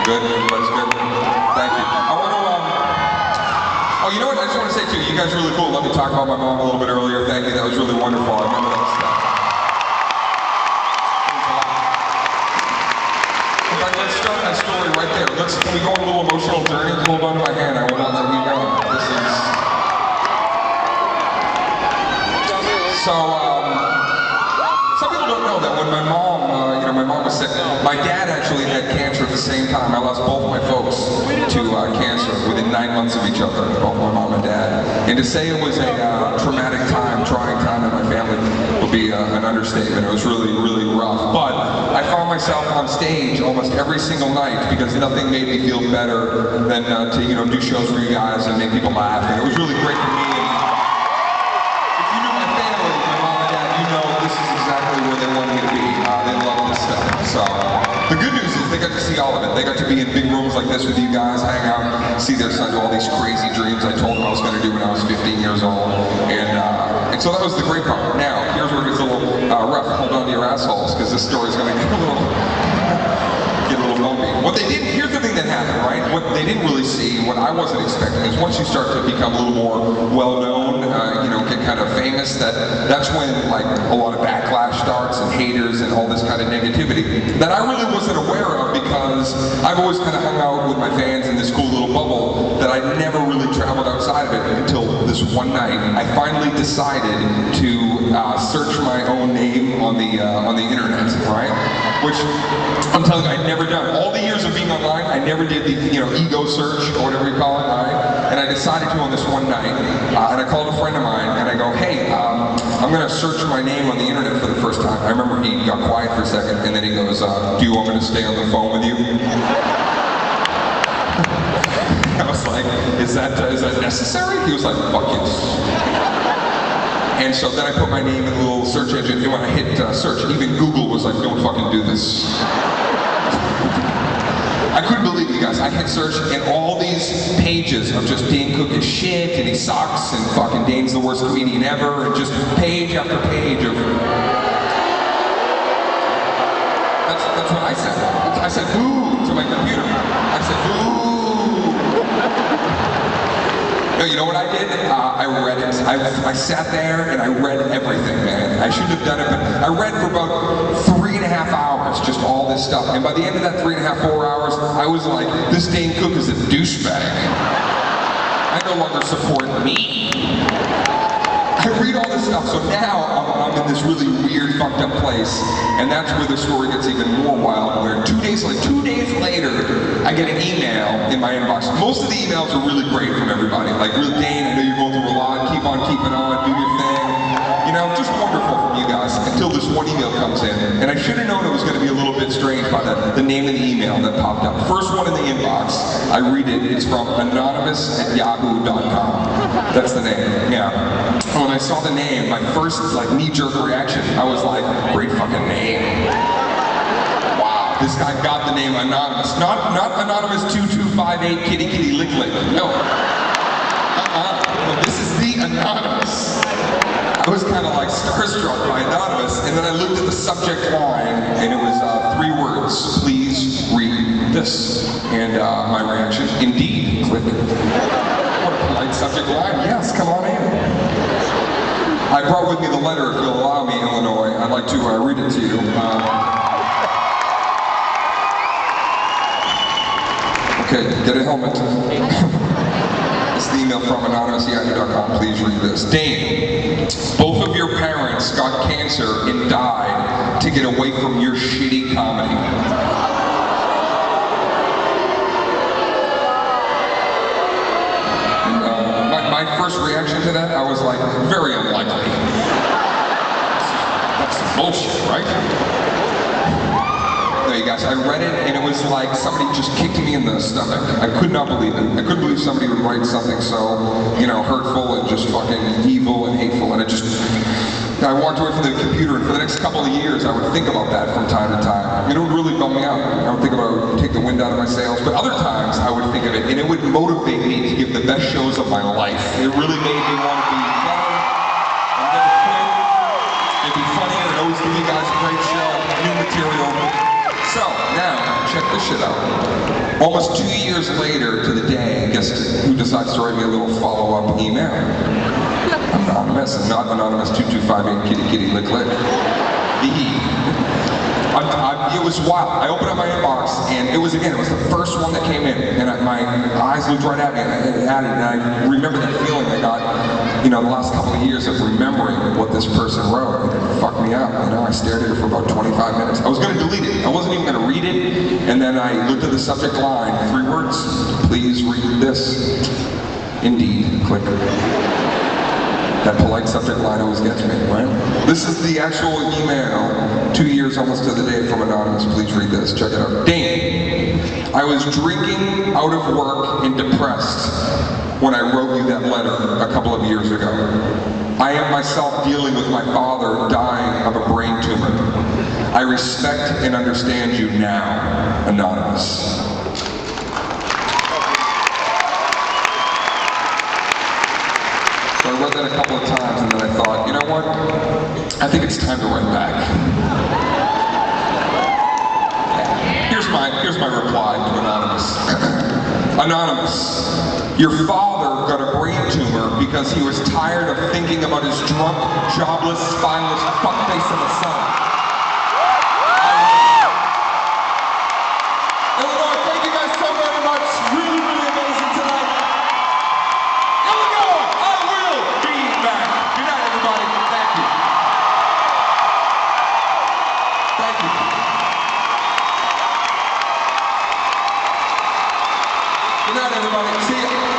Good? Everybody's good? Thank you. I want to, oh, you know what? I just want to say too, you guys are really cool. Let me talk about my mom a little bit earlier. Thank you. That was really wonderful. I remember that stuff. In fact, let's start that story right there. Can we go on a little emotional journey? Hold on to my hand. I will not let you go. This is... So, some people don't know that when my mom, my mom was sick, my dad actually had cancer at the same time. I lost both my folks to cancer within 9 months of each other, both my mom and dad. And to say it was a traumatic time, trying time in my family would be an understatement. It was really, really rough. But I found myself on stage almost every single night because nothing made me feel better than to do shows for you guys and make people laugh. And it was really great for me. This is exactly where they wanted me to be. They love this stuff. So, the good news is they got to see all of it. They got to be in big rooms like this with you guys, hang out, see their son do all these crazy dreams I told them I was going to do when I was 15 years old. And so that was the great part. Now, here's where it gets a little rough. Hold on to your assholes, because this story's going to get a little bumpy. What they didn't, here's the thing that happened, right? What they didn't really see, what I wasn't expecting, is once you start to become a little more well-known, get kind of famous, that's when like a lot of backlash starts and haters and all this kind of negativity that I really wasn't aware of because I've always kind of hung out with my fans in this cool little bubble that I never really traveled outside of it until this one night. I finally decided to search my own name on the internet, right? Which I'm telling you, I'd never done. All the years of being online, I never did the ego search or whatever you call it, right? And I decided to on this one night, and I called a friend of mine and I go, hey, I'm going to search my name on the internet for the first time. I remember he got quiet for a second and then he goes, do you want me to stay on the phone with you? I was like, is that necessary? He was like, fuck yes. And so then I put my name in a little search engine, and when I hit search, even Google was like, don't fucking do this. I couldn't believe you guys. I hit search, and all these pages of just Dane Cook is shit, and he sucks, and fucking Dane's the worst comedian ever, and just page after page of... That's what I said. I said, boo, to my computer. I said, boo. No, you know what I did? I read it. I sat there and I read everything, man. I shouldn't have done it, but I read for about 3.5 hours, just all this stuff. And by the end of that 3.5, 4 hours, I was like, this Dane Cook is a douchebag. I no longer support me. I read all this stuff, so now I'm in this really weird, fucked up place, and that's where the story gets even more wild, where 2 days later, I get an email in my inbox. Most of the emails are really great from everybody, like, Dane, I know you're going through a lot, keep on keeping on, do your thing. Just wonderful from you guys, until this one email comes in, and I should have known it was going to be a little bit strange by the name of the email that popped up. First one in the inbox, I read it, it's from anonymous@yahoo.com. That's the name, yeah. When I saw the name, my first knee-jerk reaction, I was like, great fucking name. Wow, this guy got the name Anonymous. Not Anonymous 2258 kitty kitty lick lick. No. No, this is the Anonymous. I was kind of like starstruck by Anonymous, and then I looked at the subject line, and it was 3 words, please read this. And my reaction, indeed, click. What a polite subject line, yes, come on in. I brought with me the letter, if you'll allow me, Illinois. I'd like to read it to you. Okay, get a helmet. This is the email from anonymous@yahoo.com. Please read this. Dane, both of your parents got cancer and died to get away from your shitty comedy. My first reaction to that, I was like, very unlikely. That's some bullshit, right? No, you guys, I read it and it was like somebody just kicked me in the stomach. I could not believe it. I couldn't believe somebody would write something so, hurtful and just fucking evil and hateful. And I walked away from the computer, and for the next couple of years, I would think about that from time to time. It would really bum me out. I would think about it would take the wind out of my sails. But other times, I would think of it, and it would motivate me to give the best shows of my life. It really made me want to be better and never quit. It'd be funnier and always give you guys a great show, new material. So, now, check this shit out. Almost 2 years later to the day, guess who decides to write me a little follow-up email? Anonymous, and not anonymous 2258 kitty kitty lick lick. It was wild. I opened up my inbox, and it was the first one that came in, and my eyes looked right at me, and I remember that feeling I got, the last couple of years of remembering what this person wrote. It fucked me up. I stared at it for about 25 minutes. I was going to delete it. I wasn't even going to read it, and then I looked at the subject line, 3 words, please read this. Indeed, click. That polite subject line always gets me, right? This is the actual email, 2 years almost to the day from Anonymous. Please read this. Check it out. Dane, I was drinking out of work and depressed when I wrote you that letter a couple of years ago. I am myself dealing with my father dying of a brain tumor. I respect and understand you now, Anonymous. So I read that a couple of times, and then I thought, you know what? I think it's time to write back. Here's my reply to Anonymous. Anonymous, your father got a brain tumor because he was tired of thinking about his drunk, jobless, spineless fuckface in the sun.